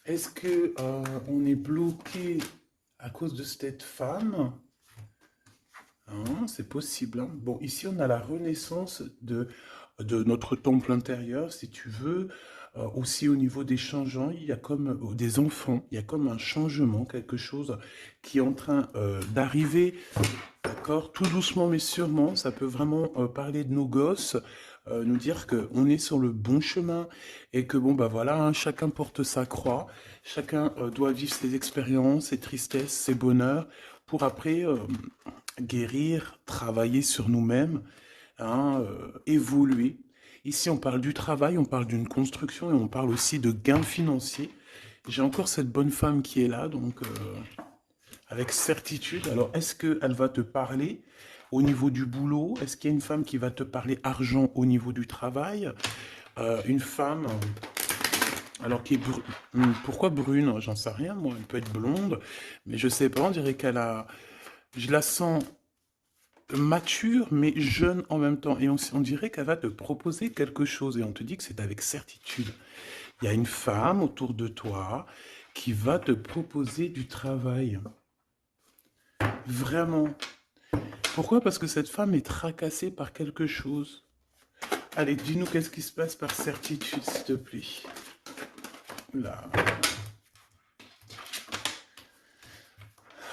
Est-ce que on est bloqué à cause de cette femme? Hein, c'est possible, hein. Bon, ici, on a la renaissance de notre temple intérieur, si tu veux. Aussi, au niveau des changeants, il y a comme des enfants, il y a comme un changement, quelque chose qui est en train d'arriver. D'accord, tout doucement mais sûrement, ça peut vraiment parler de nos gosses, nous dire qu'on est sur le bon chemin et que bon bah voilà, hein, chacun porte sa croix, chacun doit vivre ses expériences, ses tristesses, ses bonheurs, pour après guérir, travailler sur nous-mêmes, hein, évoluer. Ici on parle du travail, on parle d'une construction et on parle aussi de gains financiers. J'ai encore cette bonne femme qui est là, donc avec certitude. Alors, est-ce qu'elle va te parler au niveau du boulot? Est-ce qu'il y a une femme qui va te parler argent au niveau du travail? Une femme, alors qui est pourquoi brune? J'en sais rien, moi. Elle peut être blonde, mais je sais pas. On dirait qu'elle a. Je la sens mature, mais jeune en même temps. Et on dirait qu'elle va te proposer quelque chose. Et on te dit que c'est avec certitude. Il y a une femme autour de toi qui va te proposer du travail. Vraiment. Pourquoi? Parce que cette femme est tracassée par quelque chose. Allez, dis-nous qu'est-ce qui se passe par certitude, s'il te plaît. Là.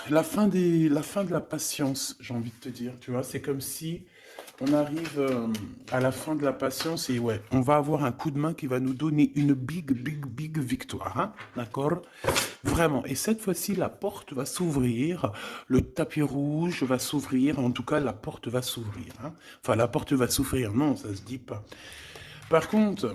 La fin de la patience, j'ai envie de te dire. Tu vois, c'est comme si on arrive à la fin de la patience et ouais, on va avoir un coup de main qui va nous donner une big victoire. Hein, d'accord? Vraiment. Et cette fois-ci, la porte va s'ouvrir, le tapis rouge va s'ouvrir, en tout cas, la porte va s'ouvrir. Hein. Enfin, la porte va s'ouvrir, non, ça se dit pas. Par contre,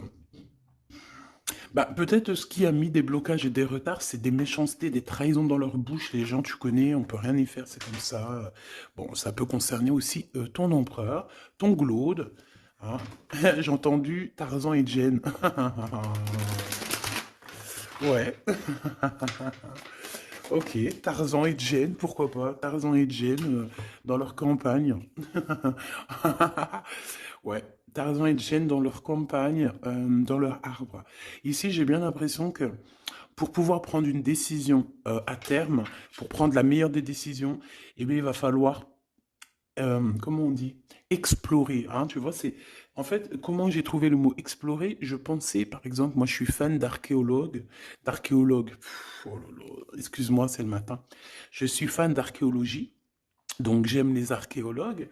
bah, peut-être ce qui a mis des blocages et des retards, c'est des méchancetés, des trahisons dans leur bouche. Les gens, tu connais, on peut rien y faire, c'est comme ça. Bon, ça peut concerner aussi ton empereur, ton glaude. Hein. J'ai entendu Tarzan et Jane. Ouais. Ok, Tarzan et Jane, pourquoi pas? Tarzan et Jane dans leur campagne. Ouais, Tarzan et Jane dans leur campagne, dans leur arbre. Ici, j'ai bien l'impression que pour pouvoir prendre une décision à terme, pour prendre la meilleure des décisions, eh bien, il va falloir comment on dit? Explorer, hein, tu vois, c'est... En fait, comment j'ai trouvé le mot explorer? Je pensais, par exemple, moi je suis fan d'archéologue. Oh là là, excuse-moi, c'est le matin. Je suis fan d'archéologie, donc j'aime les archéologues.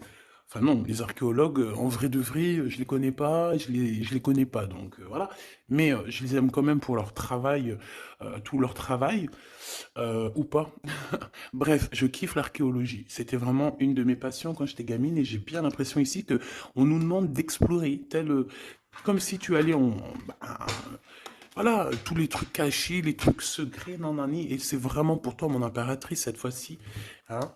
Enfin non, les archéologues, en vrai de vrai, je les connais pas, je les connais pas, donc voilà. Mais je les aime quand même pour leur travail, tout leur travail, ou pas. Bref, je kiffe l'archéologie. C'était vraiment une de mes passions quand j'étais gamine et j'ai bien l'impression ici que on nous demande d'explorer, tel comme si tu allais bah, voilà, tous les trucs cachés, les trucs secrets, nanani, et c'est vraiment pour toi mon impératrice cette fois-ci, hein.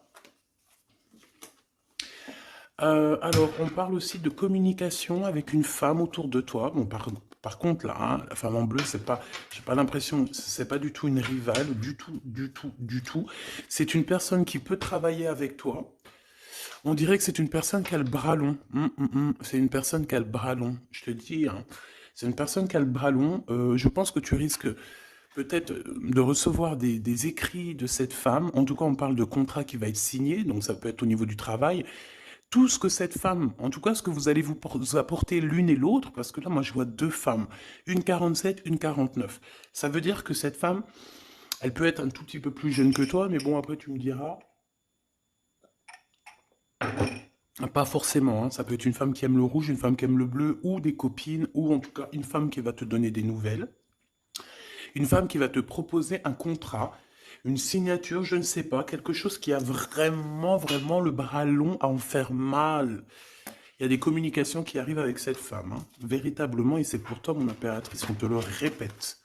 Alors, on parle aussi de communication avec une femme autour de toi. Bon, par contre, là, hein, la femme en bleu, c'est pas, j'ai pas l'impression, c'est pas du tout une rivale, du tout, du tout, du tout. C'est une personne qui peut travailler avec toi. On dirait que c'est une personne qui a le bras long. C'est une personne qui a le bras long. Je te dis, hein. C'est une personne qui a le bras long. Je pense que tu risques peut-être de recevoir des écrits de cette femme. En tout cas, on parle de contrat qui va être signé, donc ça peut être au niveau du travail. Tout ce que cette femme, en tout cas ce que vous allez vous apporter l'une et l'autre, parce que là, moi, je vois deux femmes, une 47, une 49. Ça veut dire que cette femme, elle peut être un tout petit peu plus jeune que toi, mais bon, après, tu me diras, pas forcément, hein. Ça peut être une femme qui aime le rouge, une femme qui aime le bleu, ou des copines, ou en tout cas une femme qui va te donner des nouvelles. Une femme qui va te proposer un contrat, une signature, je ne sais pas, quelque chose qui a vraiment, vraiment le bras long à en faire mal. Il y a des communications qui arrivent avec cette femme, hein, véritablement, et c'est pour toi, mon impératrice, on te le répète.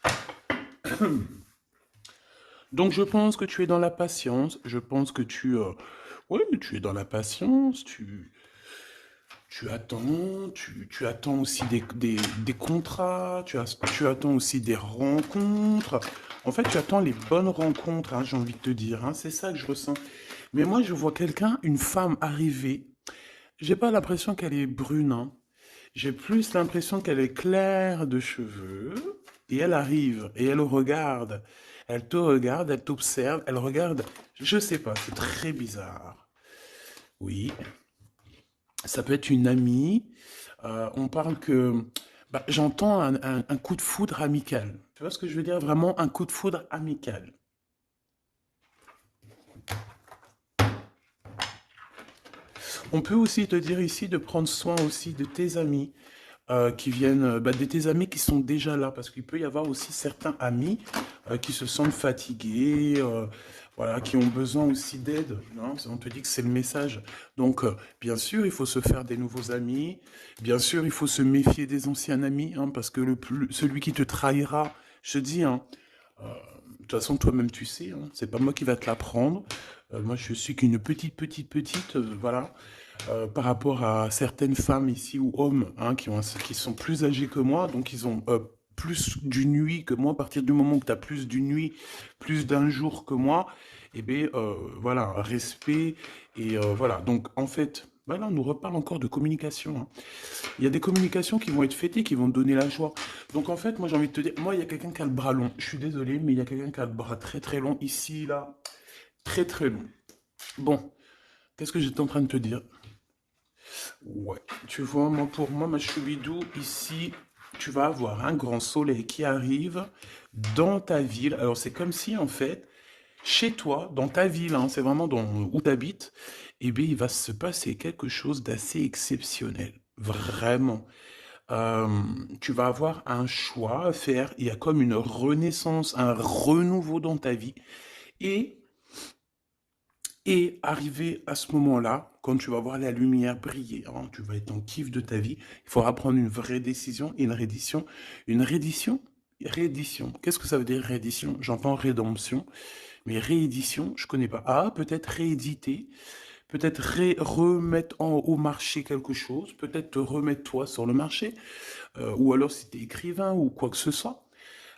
Donc je pense que tu es dans la patience, je pense que oui, tu es dans la patience, tu attends, tu attends aussi des contrats, tu attends aussi des rencontres. En fait, tu attends les bonnes rencontres, hein, j'ai envie de te dire, hein, c'est ça que je ressens. Mais moi, je vois quelqu'un, une femme arriver. J'ai pas l'impression qu'elle est brune, hein. J'ai plus l'impression qu'elle est claire de cheveux. et elle arrive, et elle te regarde, elle t'observe, elle regarde, je sais pas, c'est très bizarre. Oui, ça peut être une amie, on parle que, bah, j'entends un coup de foudre amical. Tu vois ce que je veux dire? Vraiment un coup de foudre amical. On peut aussi te dire ici de prendre soin aussi de tes amis qui viennent, bah, de tes amis qui sont déjà là, parce qu'il peut y avoir aussi certains amis qui se sentent fatigués, voilà, qui ont besoin aussi d'aide. Hein. On te dit que c'est le message. Donc, bien sûr, il faut se faire des nouveaux amis. Bien sûr, il faut se méfier des anciens amis, hein, parce que celui qui te trahira, je te dis, hein, de toute façon, toi-même, tu sais, hein, c'est pas moi qui va te l'apprendre. Moi, je suis qu'une petite, voilà, par rapport à certaines femmes ici ou hommes hein, qui sont plus âgés que moi, donc ils ont plus d'une nuit que moi. À partir du moment où tu as plus d'une nuit, plus d'un jour que moi, eh bien, voilà, respect. Et voilà, donc en fait, voilà, on nous reparle encore de communication. Hein. Il y a des communications qui vont être fêtées, qui vont te donner la joie. Donc en fait, moi j'ai envie de te dire, moi il y a quelqu'un qui a le bras long. Je suis désolé, mais il y a quelqu'un qui a le bras très très long ici, là. Très très long. Bon, qu'est-ce que j'étais en train de te dire? Ouais, tu vois, moi pour moi, ma choubidou, ici, tu vas avoir un grand soleil qui arrive dans ta ville. Alors c'est comme si en fait, chez toi, dans ta ville, hein, c'est vraiment où tu habites, eh bien il va se passer quelque chose d'assez exceptionnel. Vraiment. Euh, Tu vas avoir un choix à faire. Il y a comme une renaissance, un renouveau dans ta vie. Et Et arrivé à ce moment-là, quand tu vas voir la lumière briller, hein, tu vas être en kiff de ta vie, il faudra prendre une vraie décision et une reddition. Une reddition? Réédition. Qu'est-ce que ça veut dire réédition? J'entends rédemption, mais réédition, je connais pas. Ah, peut-être rééditer, peut-être remettre au marché quelque chose, peut-être te remettre toi sur le marché, ou alors si tu es écrivain ou quoi que ce soit.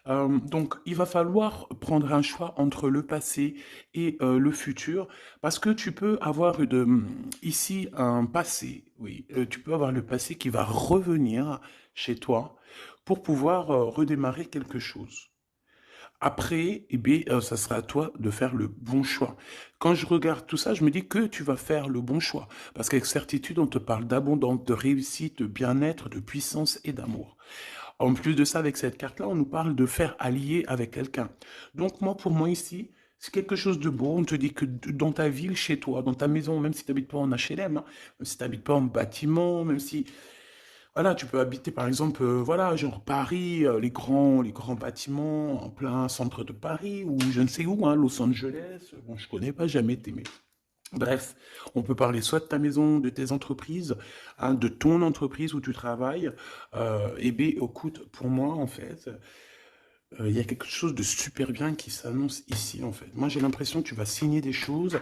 Donc, il va falloir prendre un choix entre le passé et le futur, parce que tu peux avoir ici un passé, oui, tu peux avoir le passé qui va revenir chez toi pour pouvoir redémarrer quelque chose. Après, eh bien, ça sera à toi de faire le bon choix. Quand je regarde tout ça, je me dis que tu vas faire le bon choix. Parce qu'avec certitude, on te parle d'abondance, de réussite, de bien-être, de puissance et d'amour. En plus de ça, avec cette carte-là, on nous parle de faire allier avec quelqu'un. Donc moi, pour moi ici, c'est quelque chose de beau. On te dit que dans ta ville, chez toi, dans ta maison, même si tu n'habites pas en HLM, hein, même si tu n'habites pas en bâtiment, même si voilà, tu peux habiter par exemple, voilà, genre Paris, les grands bâtiments en plein centre de Paris ou je ne sais où, hein, Los Angeles. Bon, je connais pas, jamais été, mais bref, on peut parler soit de ta maison, de tes entreprises, hein, de ton entreprise où tu travailles. Eh bien, écoute, pour moi, en fait, il y a quelque chose de super bien qui s'annonce ici, en fait. Moi, j'ai l'impression que tu vas signer des choses,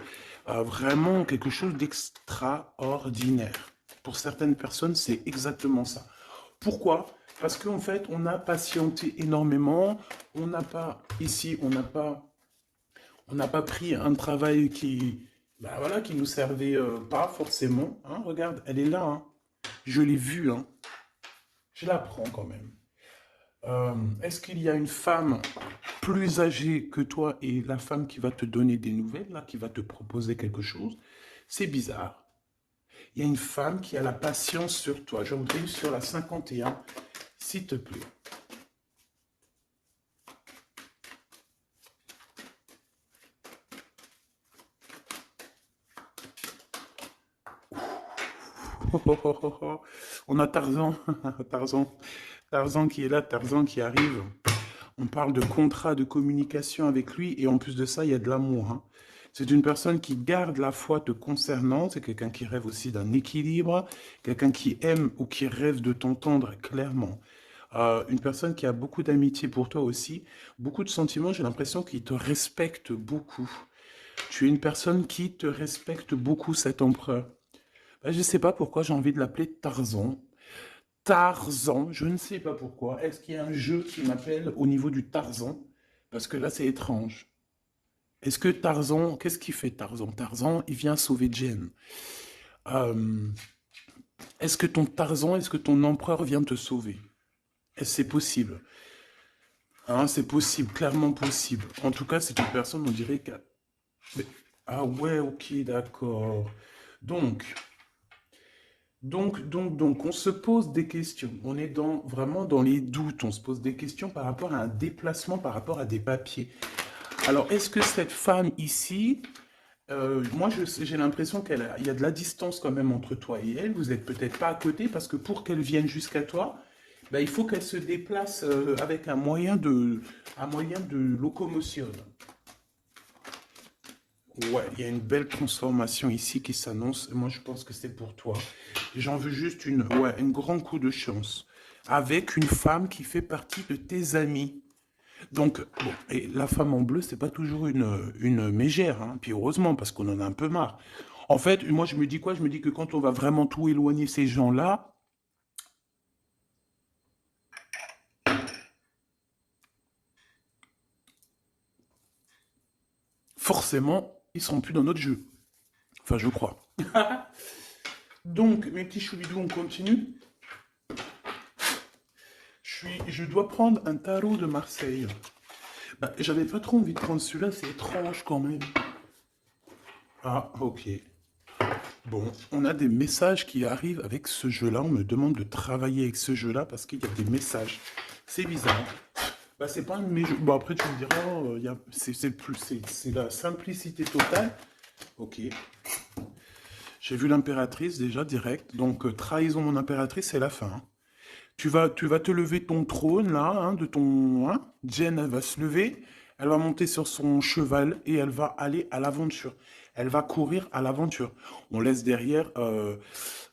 vraiment quelque chose d'extraordinaire. Pour certaines personnes, c'est exactement ça. Pourquoi? Parce qu'en fait, on a patienté énormément. On n'a pas, ici, on n'a pas pris un travail bah voilà, qui nous servait pas forcément. Hein, regarde, elle est là. Hein. Je l'ai vue. Hein. Je la prends quand même. Est-ce qu'il y a une femme plus âgée que toi et la femme qui va te donner des nouvelles, là, qui va te proposer quelque chose? C'est bizarre. Il y a une femme qui a la patience sur toi. Je voudrais sur la 51, s'il te plaît. On a Tarzan, Tarzan, Tarzan qui est là, Tarzan qui arrive. On parle de contrat de communication avec lui et en plus de ça, il y a de l'amour. Hein. C'est une personne qui garde la foi te concernant, c'est quelqu'un qui rêve aussi d'un équilibre, quelqu'un qui aime ou qui rêve de t'entendre clairement. Une personne qui a beaucoup d'amitié pour toi aussi, beaucoup de sentiments, j'ai l'impression qu'il te respecte beaucoup. Tu es une personne qui te respecte beaucoup, cet empereur. Ben, je ne sais pas pourquoi j'ai envie de l'appeler Tarzan. Tarzan, je ne sais pas pourquoi. Est-ce qu'il y a un jeu qui m'appelle au niveau du Tarzan? Parce que là, c'est étrange. Est-ce que Tarzan, qu'est-ce qu'il fait Tarzan? Tarzan, il vient sauver Jen. Euh, est-ce que ton Tarzan, est-ce que ton empereur vient te sauver? Est-ce que c'est possible? Hein, c'est possible, clairement possible. En tout cas, c'est une personne, on dirait qu'elle... mais- Ah ouais, ok, d'accord. Donc, donc, on se pose des questions. On est vraiment dans les doutes. On se pose des questions par rapport à un déplacement, par rapport à des papiers. Alors, est-ce que cette femme ici, moi, j'ai l'impression il y a de la distance quand même entre toi et elle. Vous n'êtes peut-être pas à côté parce que pour qu'elle vienne jusqu'à toi, ben, il faut qu'elle se déplace avec un moyen de locomotion. Ouais, il y a une belle transformation ici qui s'annonce. Moi, je pense que c'est pour toi. J'en veux juste ouais, un grand coup de chance. Avec une femme qui fait partie de tes amis. Donc, bon, et la femme en bleu, c'est pas toujours une mégère, hein. Puis heureusement, parce qu'on en a un peu marre. En fait, moi, je me dis quoi? Je me dis que quand on va vraiment tout éloigner ces gens-là, forcément, ils seront plus dans notre jeu. Enfin, je crois. Donc, mes petits choubidous, on continue. Je dois prendre un tarot de Marseille. Bah, j'avais pas trop envie de prendre celui-là, c'est étrange quand même. Ah, ok. Bon, on a des messages qui arrivent avec ce jeu-là. On me demande de travailler avec ce jeu-là parce qu'il y a des messages. C'est bizarre. Bah, c'est pas un de mes jeux. Bon, après, tu me diras, c'est la simplicité totale. Ok. J'ai vu l'impératrice déjà direct. Donc, trahison mon impératrice, c'est la fin, hein. Tu vas te lever de ton trône, là, hein, de ton... Hein. Jen, elle va se lever, elle va monter sur son cheval et elle va aller à l'aventure. Elle va courir à l'aventure. On laisse derrière...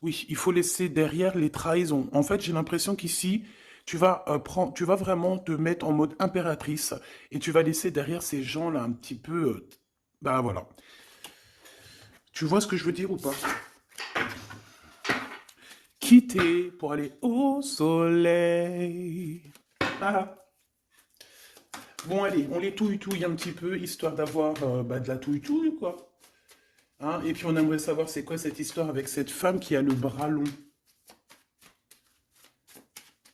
Oui, il faut laisser derrière les trahisons. En fait, j'ai l'impression qu'ici, tu vas vraiment te mettre en mode impératrice et tu vas laisser derrière ces gens-là un petit peu... bah voilà. Tu vois ce que je veux dire ou pas? Quitter pour aller au soleil. Ah. Bon, allez, on les touille-touille un petit peu, histoire d'avoir bah, de la touille-touille, quoi. Hein, et puis on aimerait savoir c'est quoi cette histoire avec cette femme qui a le bras long.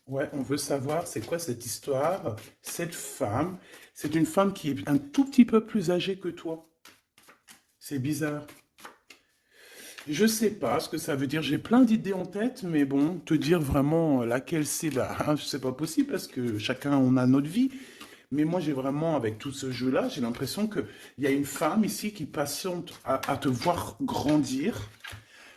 Ouais, on veut savoir c'est quoi cette histoire. Cette femme, c'est une femme qui est un tout petit peu plus âgée que toi. C'est bizarre. Je sais pas ce que ça veut dire. J'ai plein d'idées en tête, mais bon, te dire vraiment laquelle c'est, bah, hein, c'est pas possible parce que chacun on a notre vie. Mais moi, j'ai vraiment, avec tout ce jeu-là, j'ai l'impression qu'il y a une femme ici qui patiente à te voir grandir,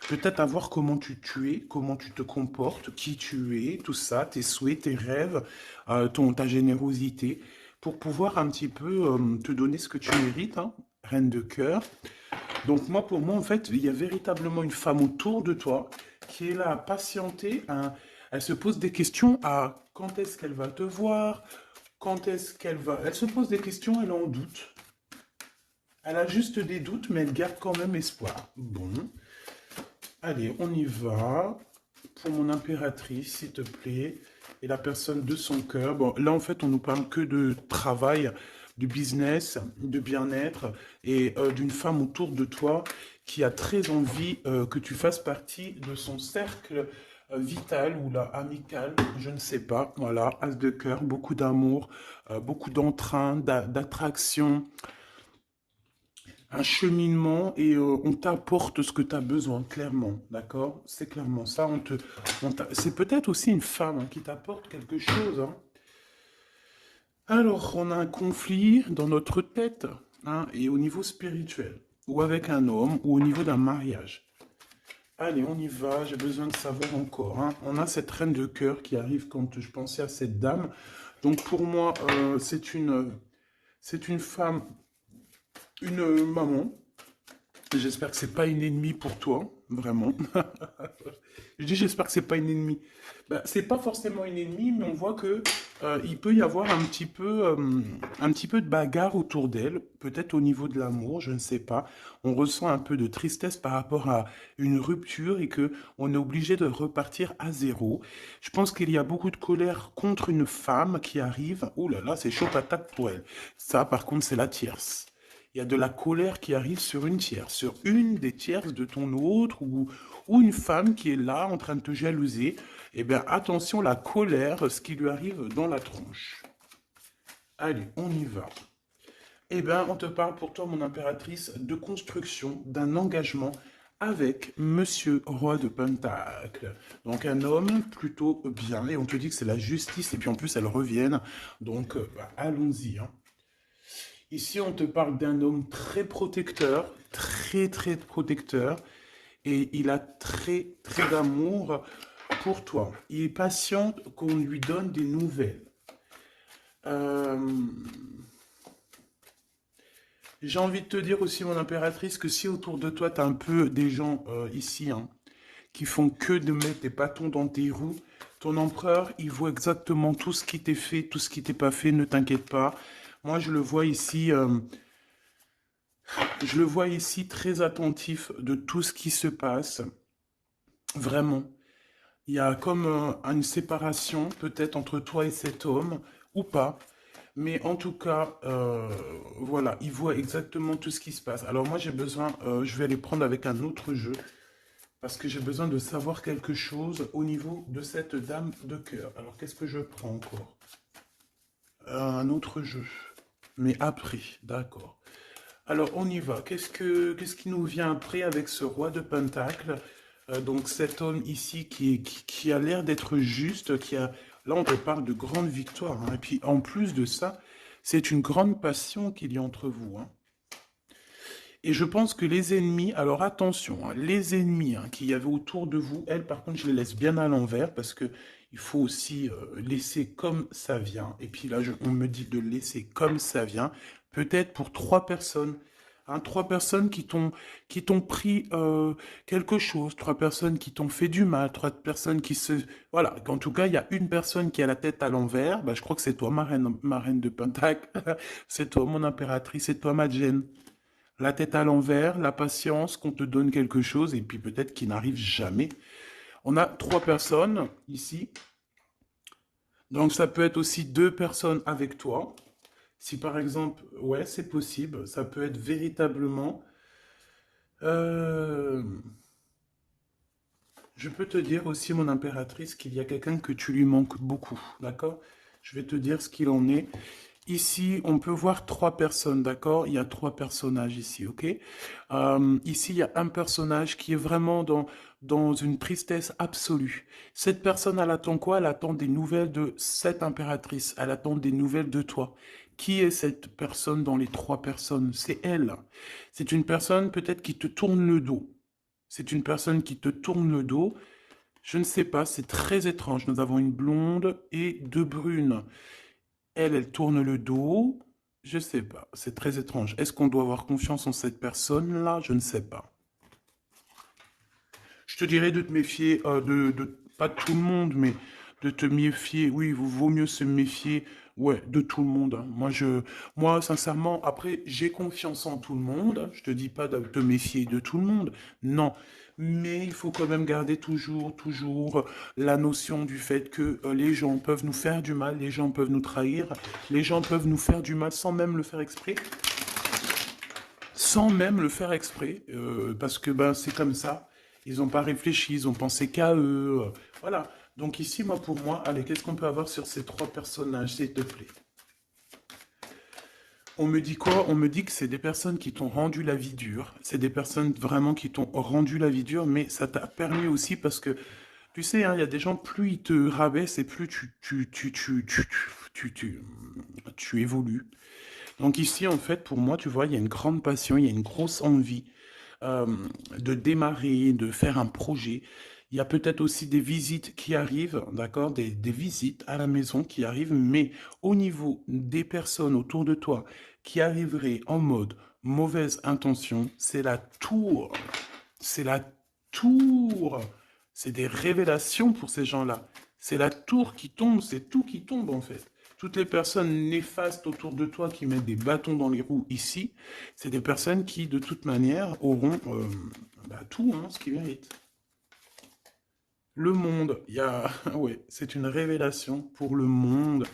peut-être à voir comment tu es, comment tu te comportes, qui tu es, tout ça, tes souhaits, tes rêves, ta générosité, pour pouvoir un petit peu te donner ce que tu mérites, hein, reine de cœur. Donc moi, pour moi, en fait, il y a véritablement une femme autour de toi qui est là à patienter. Elle se pose des questions à quand est-ce qu'elle va te voir, quand est-ce qu'elle va... Elle se pose des questions, elle en doute. Elle a juste des doutes, mais elle garde quand même espoir. Bon, allez, on y va. Pour mon impératrice, s'il te plaît. Et la personne de son cœur. Bon, là, en fait, on nous parle que de travail, de business, de bien-être et d'une femme autour de toi qui a très envie que tu fasses partie de son cercle vital ou là, amical, je ne sais pas. Voilà, as de cœur, beaucoup d'amour, beaucoup d'entrain, d'attraction, un cheminement et on t'apporte ce que tu as besoin, clairement, d'accord? C'est clairement ça. C'est peut-être aussi une femme hein, qui t'apporte quelque chose, hein. Alors, on a un conflit dans notre tête hein, et au niveau spirituel, ou avec un homme, ou au niveau d'un mariage. Allez, on y va, j'ai besoin de savoir encore, hein. On a cette reine de cœur qui arrive quand je pensais à cette dame. Donc pour moi, c'est une femme, une maman. J'espère que c'est pas une ennemie pour toi, vraiment. Je dis j'espère que c'est pas une ennemie. Ben, c'est pas forcément une ennemie, mais on voit que il peut y avoir un petit peu de bagarre autour d'elle, peut-être au niveau de l'amour, je ne sais pas. On ressent un peu de tristesse par rapport à une rupture et que on est obligé de repartir à zéro. Je pense qu'il y a beaucoup de colère contre une femme qui arrive. Ouh là là, c'est chaud patate pour elle. Ça, par contre, c'est la tierce. Il y a de la colère qui arrive sur une tierce, sur une des tierces de ton autre ou une femme qui est là en train de te jalouser. Eh bien, attention, la colère, ce qui lui arrive dans la tronche. Allez, on y va. Eh bien, on te parle pour toi, mon impératrice, de construction, d'un engagement avec Monsieur Roi de Pentacle. Donc un homme plutôt bien, et on te dit que c'est la justice, et puis en plus elles reviennent. Donc bah, allons-y, hein. Ici, on te parle d'un homme très protecteur, très protecteur, et il a très d'amour pour toi. Il est patient qu'on lui donne des nouvelles. Euh, J'ai envie de te dire aussi, mon impératrice, que si autour de toi, tu as un peu des gens ici hein, qui font que de mettre des bâtons dans tes roues, ton empereur, il voit exactement tout ce qui t'est fait, tout ce qui t'est pas fait, ne t'inquiète pas. Moi, je le vois ici très attentif de tout ce qui se passe. Vraiment. Il y a comme une séparation peut-être entre toi et cet homme, ou pas. Mais en tout cas, voilà, il voit exactement tout ce qui se passe. Alors moi, j'ai besoin, je vais aller prendre avec un autre jeu, parce que j'ai besoin de savoir quelque chose au niveau de cette dame de cœur. Alors, qu'est-ce que je prends encore? Un autre jeu. Mais après, d'accord. Alors, on y va. Qu'est-ce qui nous vient après avec ce roi de Pentacle? Donc, cet homme ici qui a l'air d'être juste, là, on te parle de grande victoire, hein. Et puis, en plus de ça, c'est une grande passion qu'il y a entre vous, hein. Et je pense que les ennemis, alors attention, hein, les ennemis hein, qu'il y avait autour de vous, elles, par contre, je les laisse bien à l'envers parce que il faut aussi laisser comme ça vient. Et puis là, on me dit de laisser comme ça vient, peut-être pour 3 personnes. Hein, 3 personnes qui t'ont pris quelque chose, 3 personnes qui t'ont fait du mal, 3 personnes qui se... Voilà, en tout cas, il y a une personne qui a la tête à l'envers, bah, je crois que c'est toi, ma reine de Pentacle, c'est toi, mon impératrice, c'est toi, ma Jane. La tête à l'envers, la patience, qu'on te donne quelque chose et puis peut-être qu'il n'arrive jamais. On a 3 personnes ici. Donc ça peut être aussi 2 personnes avec toi. Si par exemple, ouais, c'est possible. Ça peut être véritablement... euh, je peux te dire aussi, mon impératrice, qu'il y a quelqu'un que tu lui manques beaucoup. D'accord? Je vais te dire ce qu'il en est. Ici, on peut voir 3 personnes, d'accord? Il y a 3 personnages ici, ok? Ici, il y a un personnage qui est vraiment dans une tristesse absolue. Cette personne, elle attend quoi? Elle attend des nouvelles de cette impératrice. Elle attend des nouvelles de toi. Qui est cette personne dans les 3 personnes? C'est elle. C'est une personne peut-être qui te tourne le dos. C'est une personne qui te tourne le dos. Je ne sais pas, c'est très étrange. Nous avons une blonde et 2 brunes. Elle tourne le dos. Je sais pas. C'est très étrange. Est-ce qu'on doit avoir confiance en cette personne-là? Je ne sais pas. Je te dirais de te méfier, pas de tout le monde, mais de te méfier. Oui, il vaut mieux se méfier, ouais, de tout le monde, hein. Moi, sincèrement, après, j'ai confiance en tout le monde. Je te dis pas de te méfier de tout le monde. Non. Mais il faut quand même garder toujours la notion du fait que les gens peuvent nous faire du mal, les gens peuvent nous trahir, les gens peuvent nous faire du mal sans même le faire exprès, parce que ben c'est comme ça. Ils n'ont pas réfléchi, ils ont pensé qu'à eux. Voilà. Donc ici, moi, pour moi, allez, qu'est-ce qu'on peut avoir sur ces 3 personnages, s'il te plaît? On me dit quoi? On me dit que c'est des personnes qui t'ont rendu la vie dure. C'est des personnes vraiment qui t'ont rendu la vie dure, mais ça t'a permis aussi parce que, tu sais, hein, il y a des gens, plus ils te rabaissent et plus tu évolues. Donc ici, en fait, pour moi, tu vois, il y a une grande passion, il y a une grosse envie euh, de démarrer, de faire un projet. Il y a peut-être aussi des visites qui arrivent, d'accord, des visites à la maison qui arrivent, mais au niveau des personnes autour de toi qui arriveraient en mode mauvaise intention, c'est la tour. C'est la tour. C'est des révélations pour ces gens-là. C'est la tour qui tombe, c'est tout qui tombe en fait. Toutes les personnes néfastes autour de toi qui mettent des bâtons dans les roues ici, c'est des personnes qui, de toute manière, auront bah, tout hein, ce qu'ils méritent. Le monde, il y a... ouais, c'est une révélation pour le monde.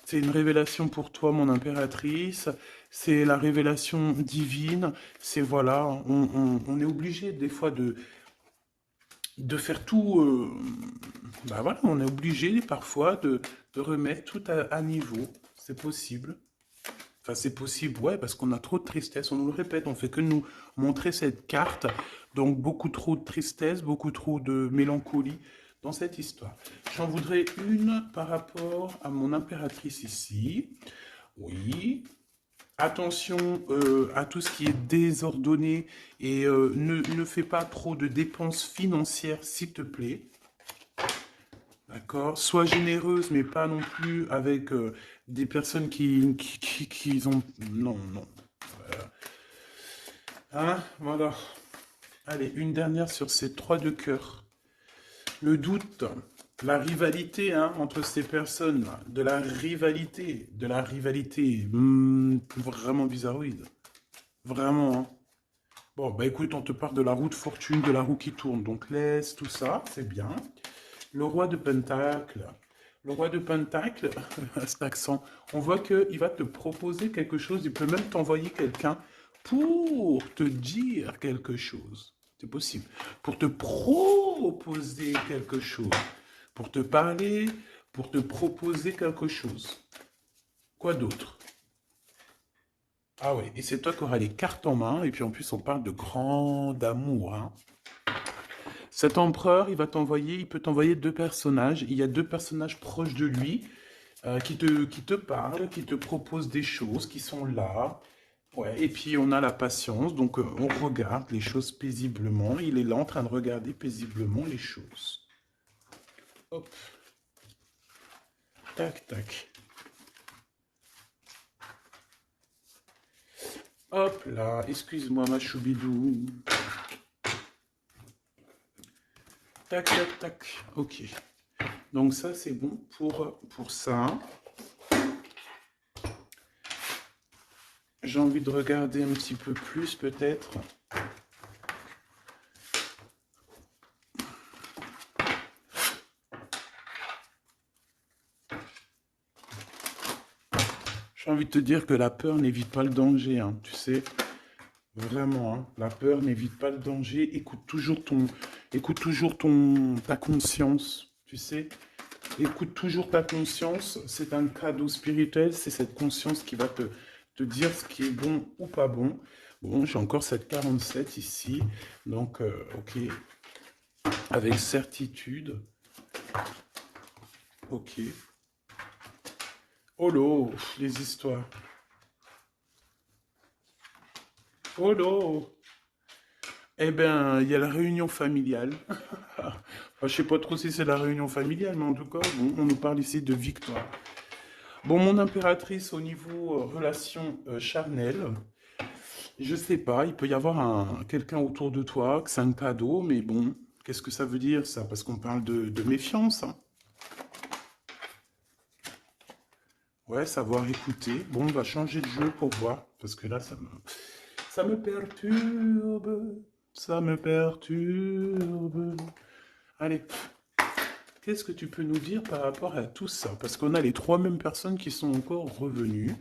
C'est une révélation pour toi, mon impératrice. C'est la révélation divine. C'est voilà, on est obligé des fois de faire tout. Bah voilà, on est obligé parfois de remettre tout à niveau. c'est possible. Enfin, c'est possible, ouais, parce qu'on a trop de tristesse, on nous le répète, on fait que nous montrer cette carte. Donc, beaucoup trop de tristesse, beaucoup trop de mélancolie dans cette histoire. J'en voudrais une par rapport à mon impératrice ici. Oui. Attention à tout ce qui est désordonné et ne fais pas trop de dépenses financières, s'il te plaît. D'accord? Sois généreuse, mais pas non plus avec des personnes qui ont... Non, non. Hein? Voilà. Allez, une dernière sur ces trois de cœur. Le doute, la rivalité hein, entre ces personnes, de la rivalité vraiment bizarroïde. Vraiment. Hein. Bon, bah écoute, on te parle de la roue de fortune, de la roue qui tourne. Donc laisse tout ça, c'est bien. Le roi de Pentacle. Le roi de Pentacle, cet accent, on voit qu'il va te proposer quelque chose. Il peut même t'envoyer quelqu'un pour te dire quelque chose. C'est possible. Pour te proposer quelque chose. Pour te parler, pour te proposer quelque chose. Quoi d'autre? Ah oui, et c'est toi qui auras les cartes en main. Et puis en plus, on parle de grand amour. Hein. Cet empereur, il peut t'envoyer deux personnages. Il y a deux personnages proches de lui qui te parlent, qui te proposent des choses, qui sont là. Ouais, et puis on a la patience, donc on regarde les choses paisiblement. Il est là en train de regarder paisiblement les choses. Hop. Tac, tac. Hop là, excuse-moi ma choubidou. Tac, tac, tac. Ok. Donc ça, c'est bon pour ça. J'ai envie de regarder un petit peu plus, peut-être. J'ai envie de te dire que la peur n'évite pas le danger, hein, tu sais. Vraiment, hein, la peur n'évite pas le danger. Écoute toujours ta conscience, tu sais. Écoute toujours ta conscience. C'est un cadeau spirituel. C'est cette conscience qui va te dire ce qui est bon ou pas bon. Bon, j'ai encore cette 47 ici. Donc, ok. Avec certitude. Ok. Oh là, les histoires. Oh là. Eh bien, il y a la réunion familiale. Enfin, je sais pas trop si c'est la réunion familiale, mais en tout cas, bon, on nous parle ici de victoire. Bon, mon impératrice, au niveau relation charnelle, je sais pas, il peut y avoir quelqu'un autour de toi, que c'est un cadeau, mais bon, qu'est-ce que ça veut dire ça? Parce qu'on parle de méfiance. Hein. Ouais, savoir écouter. Bon, on va changer de jeu pour voir, parce que là, ça me perturbe. Ça me perturbe. Allez, qu'est-ce que tu peux nous dire par rapport à tout ça? Parce qu'on a les trois mêmes personnes qui sont encore revenues.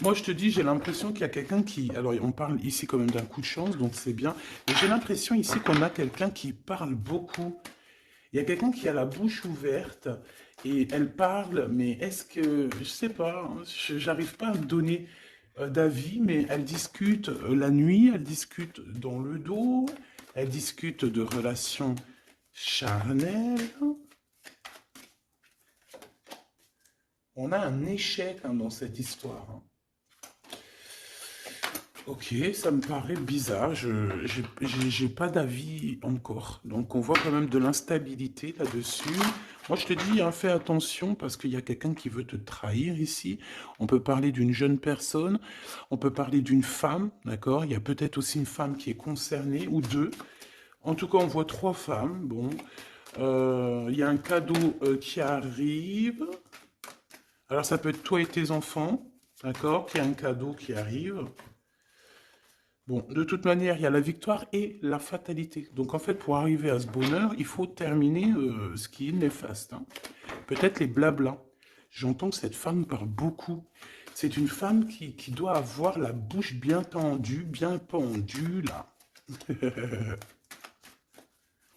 Moi, je te dis, j'ai l'impression qu'il y a quelqu'un qui... Alors, on parle ici quand même d'un coup de chance, donc c'est bien. Mais j'ai l'impression ici qu'on a quelqu'un qui parle beaucoup. Il y a quelqu'un qui a la bouche ouverte et elle parle, mais est-ce que... Je sais pas, hein, j'arrive pas à me donner d'avis, mais elle discute la nuit, elle discute dans le dos, elle discute de relations charnelles. On a un échec hein, dans cette histoire. Hein. Ok, ça me paraît bizarre, j'ai pas d'avis encore. Donc on voit quand même de l'instabilité là-dessus. Moi je te dis, hein, fais attention parce qu'il y a quelqu'un qui veut te trahir ici. On peut parler d'une jeune personne, on peut parler d'une femme, d'accord? Il y a peut-être aussi une femme qui est concernée, ou deux. En tout cas, on voit trois femmes, bon. Il y a un cadeau qui arrive. Alors ça peut être toi et tes enfants, d'accord? Il y a un cadeau qui arrive. Bon, de toute manière, il y a la victoire et la fatalité. Donc en fait, pour arriver à ce bonheur, il faut terminer ce qui est néfaste. Hein. Peut-être les blablas. J'entends que cette femme parle beaucoup. C'est une femme qui doit avoir la bouche bien tendue, bien pendue, là.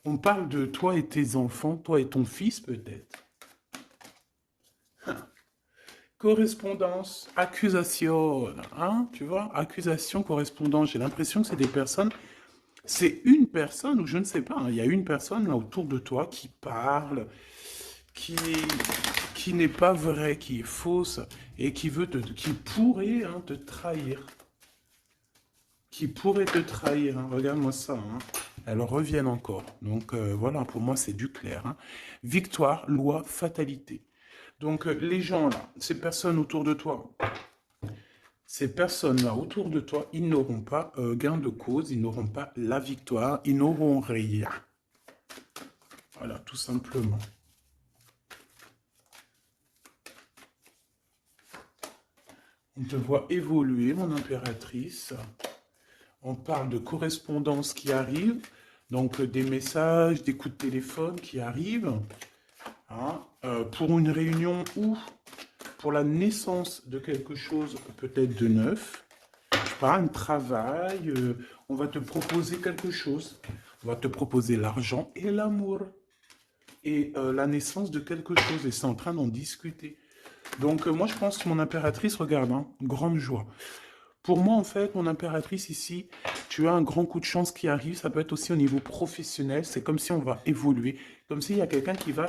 On parle de toi et tes enfants, toi et ton fils peut-être. Correspondance, accusation, hein, tu vois, accusation, correspondance. J'ai l'impression que c'est des personnes, c'est une personne, ou je ne sais pas, hein, il y a une personne là autour de toi qui parle, qui, qui n'est pas vraie, qui est fausse, et qui pourrait hein, te trahir. Qui pourrait te trahir, hein. Regarde-moi ça, hein. Elles reviennent encore. Donc voilà, pour moi, c'est du clair, hein. Victoire, loi, fatalité. Donc les gens là, ces personnes autour de toi, ces personnes-là autour de toi, ils n'auront pas gain de cause, ils n'auront pas la victoire, ils n'auront rien. Voilà, tout simplement. On te voit évoluer, mon impératrice. On parle de correspondance qui arrive, donc des messages, des coups de téléphone qui arrivent, hein, pour une réunion ou pour la naissance de quelque chose peut-être de neuf. Je sais pas, un travail, on va te proposer quelque chose. On va te proposer l'argent et l'amour. Et la naissance de quelque chose. Et c'est en train d'en discuter. Donc moi je pense que mon impératrice, regarde, hein, grande joie. Pour moi, en fait, mon impératrice ici, tu as un grand coup de chance qui arrive. Ça peut être aussi au niveau professionnel. C'est comme si on va évoluer. Comme s'il y a quelqu'un qui va,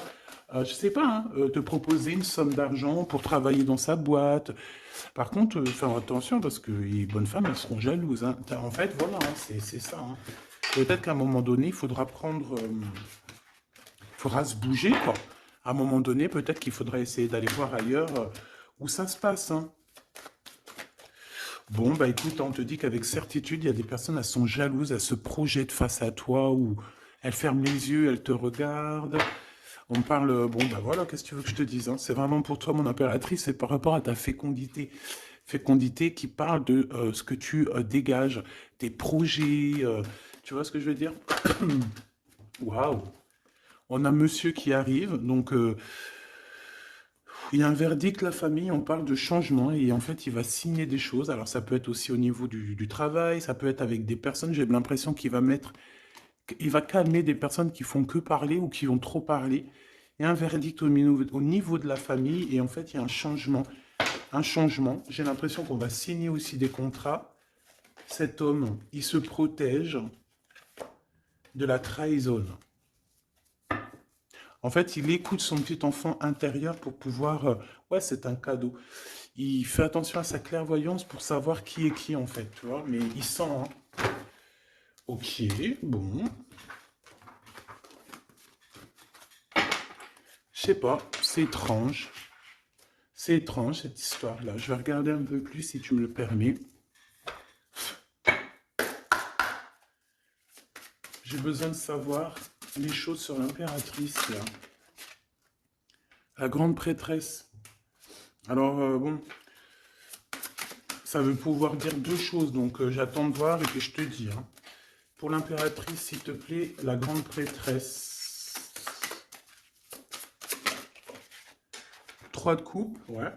je sais pas, hein, te proposer une somme d'argent pour travailler dans sa boîte. Par contre, fais attention parce que les bonnes femmes, elles seront jalouses, hein. En fait, voilà, hein, c'est ça, hein. Peut-être qu'à un moment donné, il faudra prendre, il faudra se bouger, quoi. À un moment donné, peut-être qu'il faudra essayer d'aller voir ailleurs où ça se passe, hein. Bon, bah écoute, on te dit qu'avec certitude, il y a des personnes, elles sont jalouses, elles se projettent face à toi ou elles ferment les yeux, elles te regardent. On parle, bon, bah voilà, qu'est-ce que tu veux que je te dise, hein. C'est vraiment pour toi, mon impératrice, c'est par rapport à ta fécondité. Fécondité qui parle de ce que tu dégages, tes projets, tu vois ce que je veux dire? Waouh! On a monsieur qui arrive, donc il y a un verdict, la famille, on parle de changement et en fait, il va signer des choses. Alors, ça peut être aussi au niveau du travail, ça peut être avec des personnes. J'ai l'impression qu'il va mettre, il va calmer des personnes qui font que parler ou qui vont trop parler. Il y a un verdict au niveau de la famille et en fait, il y a un changement. Un changement. J'ai l'impression qu'on va signer aussi des contrats. Cet homme, il se protège de la trahison. En fait, il écoute son petit enfant intérieur pour pouvoir... ouais, c'est un cadeau. Il fait attention à sa clairvoyance pour savoir qui est qui, en fait, tu vois. Mais il sent, hein. Ok, bon. Je sais pas, c'est étrange. C'est étrange, cette histoire-là. Je vais regarder un peu plus, si tu me le permets. J'ai besoin de savoir les choses sur l'impératrice, là. La grande prêtresse. Alors, bon, ça veut pouvoir dire deux choses, donc j'attends de voir et puis je te dis, hein. Pour l'impératrice, s'il te plaît, la grande prêtresse. 3 de coupe, ouais.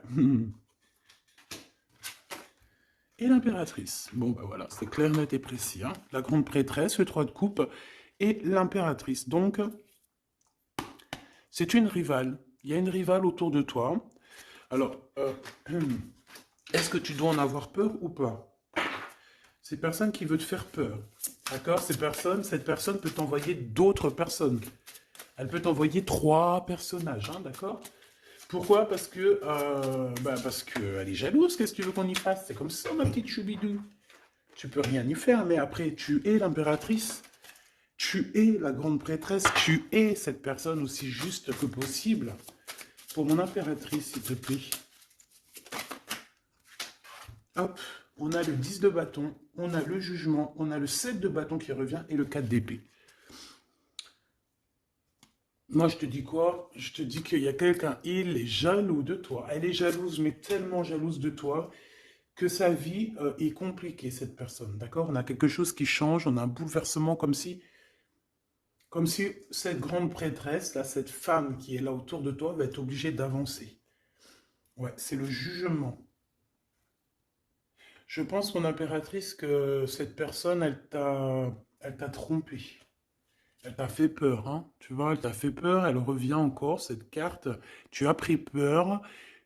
Et l'impératrice. Bon, ben voilà, c'est clair, net et précis, hein. La grande prêtresse, le 3 de coupe et l'impératrice. Donc, c'est une rivale. Il y a une rivale autour de toi. Alors, est-ce que tu dois en avoir peur ou pas? C'est personne qui veut te faire peur. D'accord? Cette personne peut t'envoyer d'autres personnes. Elle peut t'envoyer 3 personnages, hein, d'accord? Pourquoi? Parce que elle est jalouse. Qu'est-ce que tu veux qu'on y fasse? C'est comme ça, ma petite choubidou. Tu peux rien y faire, mais après, tu es l'impératrice. Tu es la grande prêtresse. Tu es cette personne aussi juste que possible. Pour mon impératrice, s'il te plaît. Hop, on a le 10 de bâton, on a le jugement, on a le 7 de bâton qui revient et le 4 d'épée. Moi, je te dis quoi? Je te dis qu'il y a quelqu'un, il est jaloux de toi. Elle est jalouse, mais tellement jalouse de toi que sa vie est compliquée, cette personne. D'accord? On a quelque chose qui change, on a un bouleversement comme si cette grande prêtresse, là, cette femme qui est là autour de toi, va être obligée d'avancer. Ouais, c'est le jugement. Je pense, mon impératrice, que cette personne, elle t'a trompé. Elle t'a fait peur, hein. Tu vois, elle t'a fait peur, elle revient encore, cette carte. Tu as pris peur,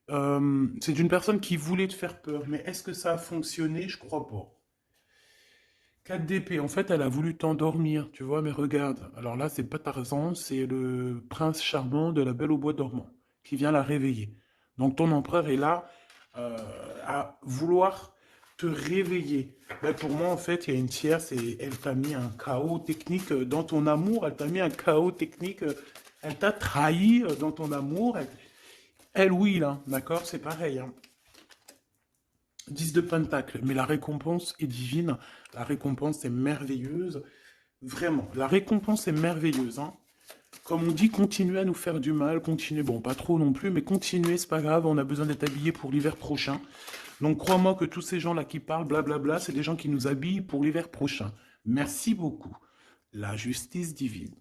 C'est une personne qui voulait te faire peur, mais est-ce que ça a fonctionné? Je crois pas. 4 d'épée, en fait, elle a voulu t'endormir, tu vois, mais regarde. Alors là, c'est pas Tarzan, c'est le prince charmant de la Belle au bois dormant qui vient la réveiller. Donc ton empereur est là euh, à vouloir te réveiller. Ben, pour moi, en fait, il y a une tierce et elle t'a mis un chaos technique dans ton amour. Elle t'a mis un chaos technique. Elle t'a trahi dans ton amour. Elle, oui, là, d'accord, c'est pareil, hein. 10 de pentacle, mais la récompense est divine, la récompense est merveilleuse, vraiment, la récompense est merveilleuse, hein. Comme on dit, continuez à nous faire du mal, continuez, bon, pas trop non plus, mais continuez, c'est pas grave, on a besoin d'être habillés pour l'hiver prochain. Donc crois-moi que tous ces gens-là qui parlent, blablabla, c'est des gens qui nous habillent pour l'hiver prochain. Merci beaucoup. La justice divine.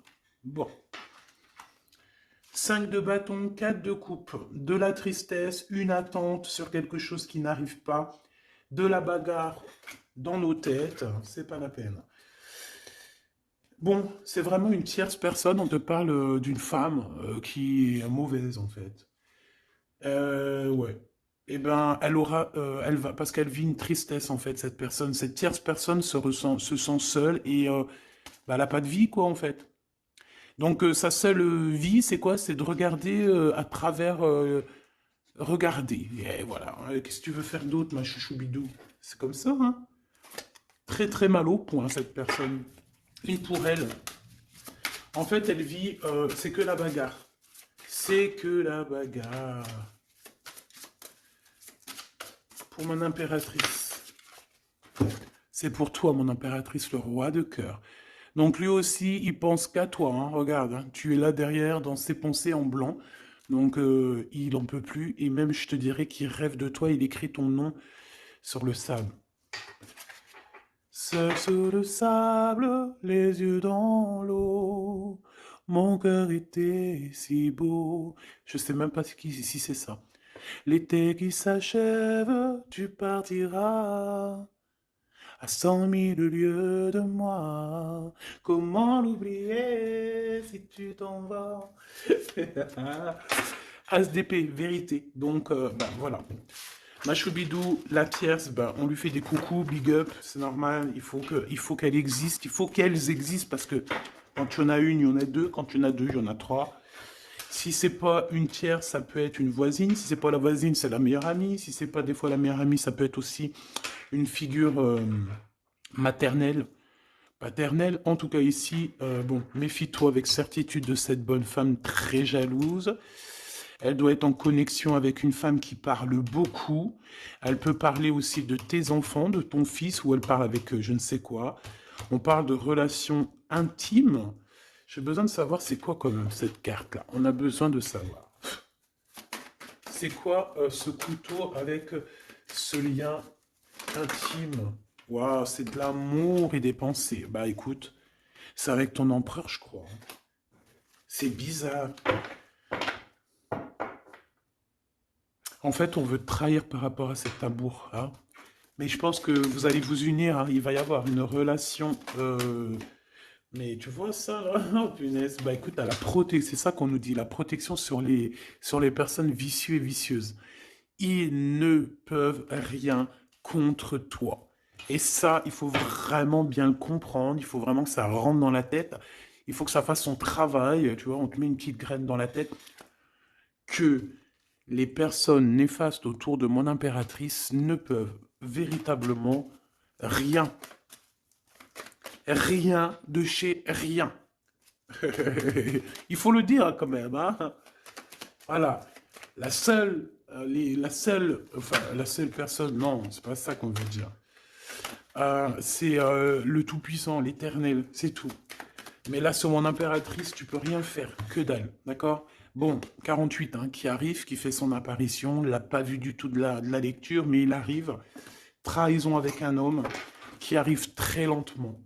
Bon. 5 de bâton, 4 de coupe, de la tristesse, une attente sur quelque chose qui n'arrive pas, de la bagarre dans nos têtes, c'est pas la peine. Bon, c'est vraiment une tierce personne, on te parle d'une femme qui est mauvaise en fait. Ouais. Eh ben, elle va, parce qu'elle vit une tristesse en fait, cette personne. Cette tierce personne se sent seule et bah, elle n'a pas de vie quoi en fait. Donc sa seule vie, c'est quoi? C'est de regarder à travers. Regarder. Et voilà. Qu'est-ce que tu veux faire d'autre, ma chouchoubidou? C'est comme ça, hein? Très très mal au point, cette personne. Une pour elle. En fait, elle vit. C'est que la bagarre. C'est que la bagarre. Pour mon impératrice. C'est pour toi, mon impératrice, le roi de cœur. Donc lui aussi, il pense qu'à toi, hein. Regarde, hein, tu es là derrière dans ses pensées en blanc. Donc il en peut plus. Et même, je te dirais qu'il rêve de toi. Il écrit ton nom sur le sable. Seul sur le sable, les yeux dans l'eau. Mon cœur était si beau. Je sais même pas si c'est ça. L'été qui s'achève, tu partiras. À 100 000 lieues de moi, comment l'oublier si tu t'en vas? As d'épée, vérité. Donc, bah, voilà. Machoubidou, la tierce, bah, on lui fait des coucous, big up, c'est normal. Il faut qu'elle existe, il faut qu'elles existent parce que quand tu en as une, il y en a deux. Quand tu en as deux, il y en a trois. Si c'est pas une tierce, ça peut être une voisine. Si c'est pas la voisine, c'est la meilleure amie. Si c'est pas des fois la meilleure amie, ça peut être aussi une figure maternelle, paternelle. En tout cas ici, bon, méfie-toi avec certitude de cette bonne femme très jalouse. Elle doit être en connexion avec une femme qui parle beaucoup. Elle peut parler aussi de tes enfants, de ton fils, ou elle parle avec je ne sais quoi. On parle de relations intimes. J'ai besoin de savoir c'est quoi comme cette carte-là. On a besoin de savoir. C'est quoi ce couteau avec ce lien intime? Waouh, c'est de l'amour et des pensées. Bah écoute, c'est avec ton empereur, je crois. C'est bizarre. En fait, on veut te trahir par rapport à cet amour, hein. Mais je pense que vous allez vous unir, hein. Il va y avoir une relation. Mais tu vois ça, là? Oh, punaise. Bah écoute, à la protection, c'est ça qu'on nous dit, la protection sur les personnes vicieuses et vicieuses. Ils ne peuvent rien contre toi. Et ça, il faut vraiment bien le comprendre, il faut vraiment que ça rentre dans la tête, il faut que ça fasse son travail, tu vois, on te met une petite graine dans la tête, que les personnes néfastes autour de mon impératrice ne peuvent véritablement rien. Rien de chez rien. Il faut le dire quand même, hein. Voilà. La seule personne, non, c'est pas ça qu'on veut dire. C'est le Tout-Puissant, l'Éternel, c'est tout. Mais là, sur mon impératrice, tu peux rien faire, que dalle, d'accord? Bon, 48, hein, qui arrive, qui fait son apparition, l'a pas vu du tout de la lecture, mais il arrive. Trahison avec un homme qui arrive très lentement,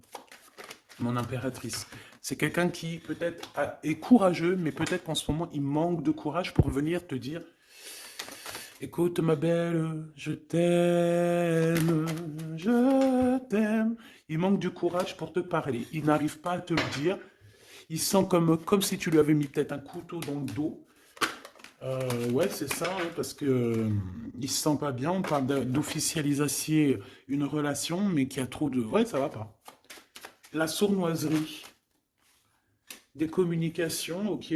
mon impératrice. C'est quelqu'un qui peut-être est courageux, mais peut-être qu'en ce moment, il manque de courage pour venir te dire écoute ma belle, je t'aime. Il manque du courage pour te parler. Il n'arrive pas à te le dire. Il sent comme si tu lui avais mis peut-être un couteau dans le dos. Ouais, c'est ça, hein, parce que il se sent pas bien. On parle d'officialiser une relation, mais qui a trop de... Ouais, ça va pas. La sournoiserie, des communications, ok.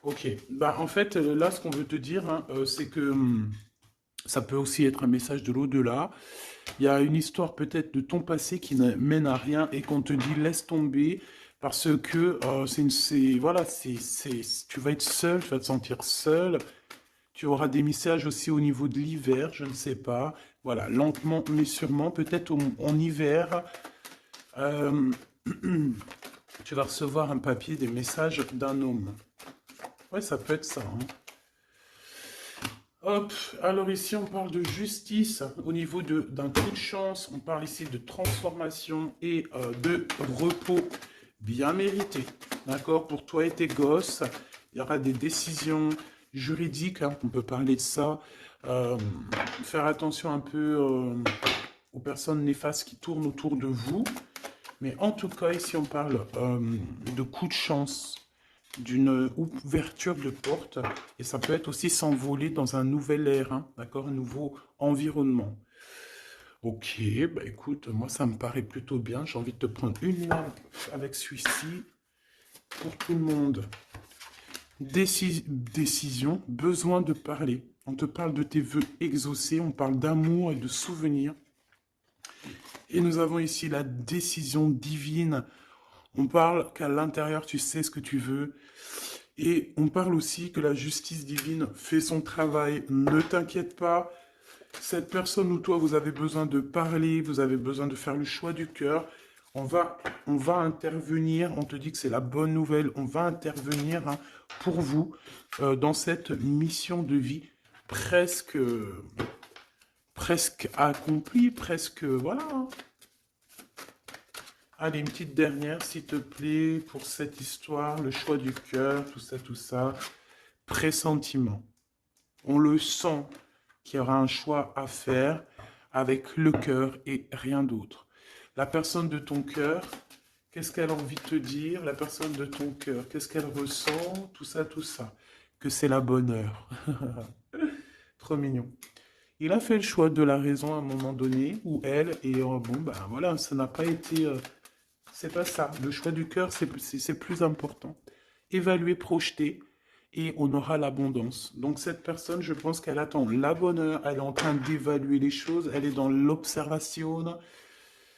Ok. Bah, en fait, là, ce qu'on veut te dire, hein, c'est que ça peut aussi être un message de l'au-delà. Il y a une histoire peut-être de ton passé qui ne mène à rien et qu'on te dit laisse tomber parce que voilà, tu vas être seul, tu vas te sentir seul. Tu auras des messages aussi au niveau de l'hiver, je ne sais pas. Voilà, lentement mais sûrement, peut-être en hiver, euh, tu vas recevoir un papier, des messages d'un homme. Ouais, ça peut être ça, hein. Hop, alors ici on parle de justice au niveau d'un coup de chance, on parle ici de transformation et de repos bien mérité. D'accord? Pour toi et tes gosses, il y aura des décisions juridiques, hein, on peut parler de ça. Euh, Faire attention un peu aux personnes néfastes qui tournent autour de vous. Mais en tout cas, ici on parle de coup de chance, d'une ouverture de porte, et ça peut être aussi s'envoler dans un nouvel air, hein, d'accord, un nouveau environnement. Ok, bah écoute, moi ça me paraît plutôt bien. J'ai envie de te prendre une lampe avec celui-ci pour tout le monde. Décision, besoin de parler. On te parle de tes vœux exaucés, on parle d'amour et de souvenirs. Et nous avons ici la décision divine. On parle qu'à l'intérieur, tu sais ce que tu veux. Et on parle aussi que la justice divine fait son travail. Ne t'inquiète pas, cette personne ou toi, vous avez besoin de parler, vous avez besoin de faire le choix du cœur. On va intervenir, on te dit que c'est la bonne nouvelle, on va intervenir, hein, pour vous dans cette mission de vie presque, presque accomplie, presque, voilà, hein. Allez, une petite dernière, s'il te plaît, pour cette histoire, le choix du cœur, tout ça, tout ça. Pressentiment. On le sent qu'il y aura un choix à faire avec le cœur et rien d'autre. La personne de ton cœur, qu'est-ce qu'elle a envie de te dire? La personne de ton cœur, qu'est-ce qu'elle ressent? Tout ça, tout ça. Que c'est la bonne heure. Trop mignon. Il a fait le choix de la raison à un moment donné, ou elle, et bon, ben voilà, ça n'a pas été... c'est pas ça. Le choix du cœur, c'est plus important. Évaluer, projeter, et on aura l'abondance. Donc cette personne, je pense qu'elle attend la bonne heure, elle est en train d'évaluer les choses, elle est dans l'observation,